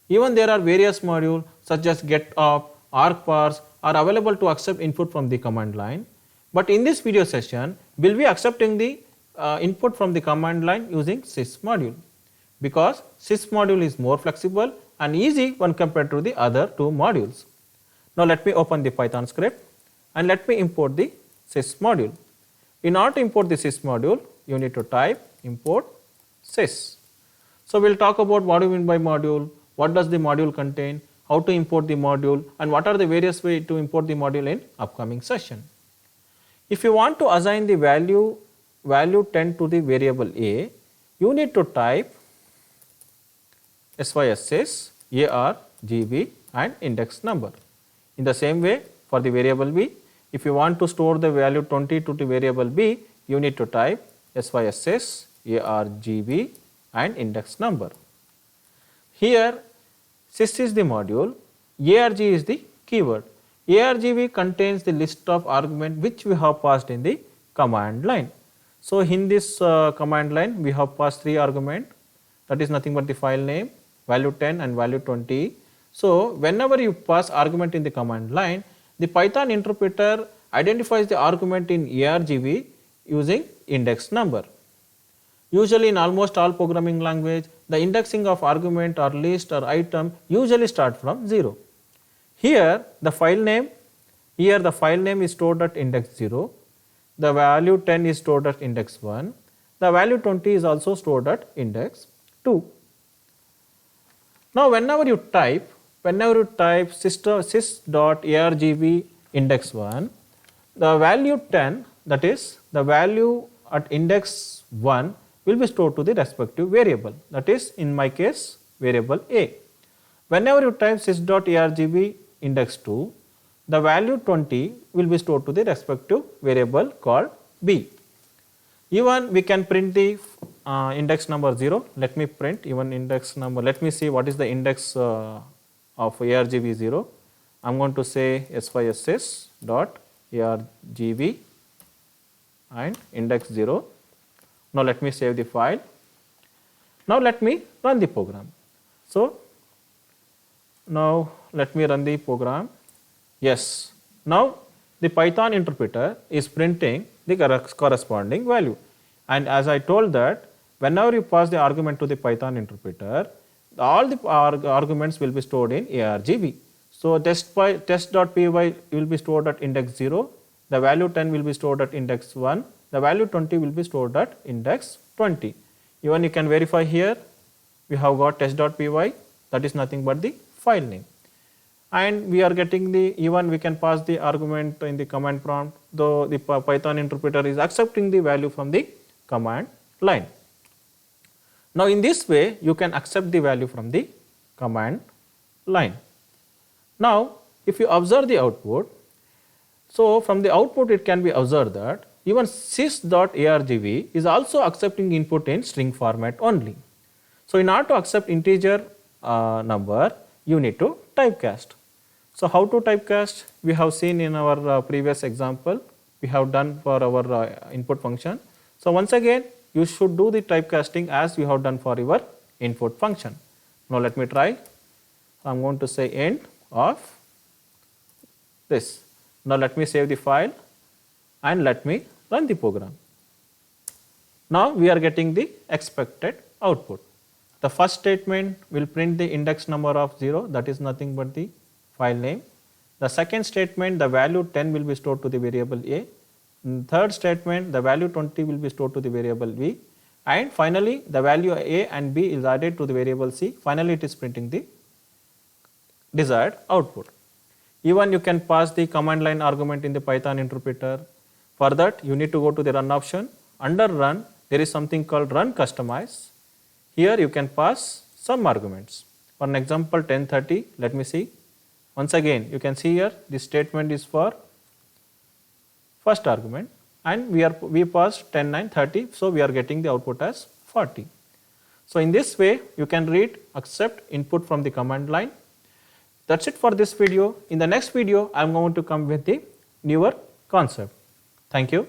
Even there are various modules such as getOp, argparse are available to accept input from the command line. But in this video session, we will be accepting the input from the command line using sys module, because sys module is more flexible and easy when compared to the other two modules. Now let me open the Python script and let me import the sys module. In order to import the sys module, you need to type import sys. So we will talk about what do you mean by module, what does the module contain, how to import the module, and what are the various ways to import the module in upcoming session. If you want to assign the value 10 to the variable a, you need to type sys argv and index number. In the same way, for the variable b, if you want to store the value 20 to the variable b, you need to type sys argv and index number. Here sys is the module, arg is the keyword. Argv contains the list of arguments which we have passed in the command line. So in this command line we have passed 3 arguments, that is nothing but the file name, value 10 and value 20. So whenever you pass argument in the command line, the Python interpreter identifies the argument in argv using index number. Usually in almost all programming language, the indexing of argument or list or item usually start from 0. Here the file name is stored at index 0, the value 10 is stored at index 1, the value 20 is also stored at index 2. Now whenever you type sys.argv index 1, the value 10, that is the value at index 1, will be stored to the respective variable, that is in my case variable a. Whenever you type sys.argv index 2, the value 20 will be stored to the respective variable called b. Even we can print the index number 0. Let me print even index number. Let me see what is the index of argv 0. I am going to say sys.argv and index 0. Now let me save the file. Now let me run the program. So now let me run the program. Yes, now the Python interpreter is printing the corresponding value, and as I told that whenever you pass the argument to the Python interpreter, all the arguments will be stored in argv. So test.py will be stored at index 0, the value 10 will be stored at index 1, the value 20 will be stored at index 20. Even you can verify here, we have got test.py, that is nothing but the file name. And we are getting even we can pass the argument in the command prompt, though the Python interpreter is accepting the value from the command line. Now in this way you can accept the value from the command line. Now if you observe the output, so from the output it can be observed that even sys.argv is also accepting input in string format only. So in order to accept integer number, you need to typecast. So how to typecast? We have seen in our previous example, we have done for our input function. So once again you should do the typecasting as you have done for your input function. Now let me try. I am going to say end of this. Now let me save the file and let me run the program. Now we are getting the expected output. The first statement will print the index number of 0, that is nothing but the file name. The second statement, the value 10 will be stored to the variable a. In third statement, the value 20 will be stored to the variable b. And finally, the value a and b is added to the variable c. Finally, it is printing the desired output. Even you can pass the command line argument in the Python interpreter. For that, you need to go to the run option. Under run, there is something called run customize. Here you can pass some arguments. For an example 1030, let me see. Once again you can see here this statement is for first argument and we passed 10, 9, 30, so we are getting the output as 40. So in this way you can read, accept input from the command line. That's it for this video. In the next video I am going to come with the newer concept. Thank you.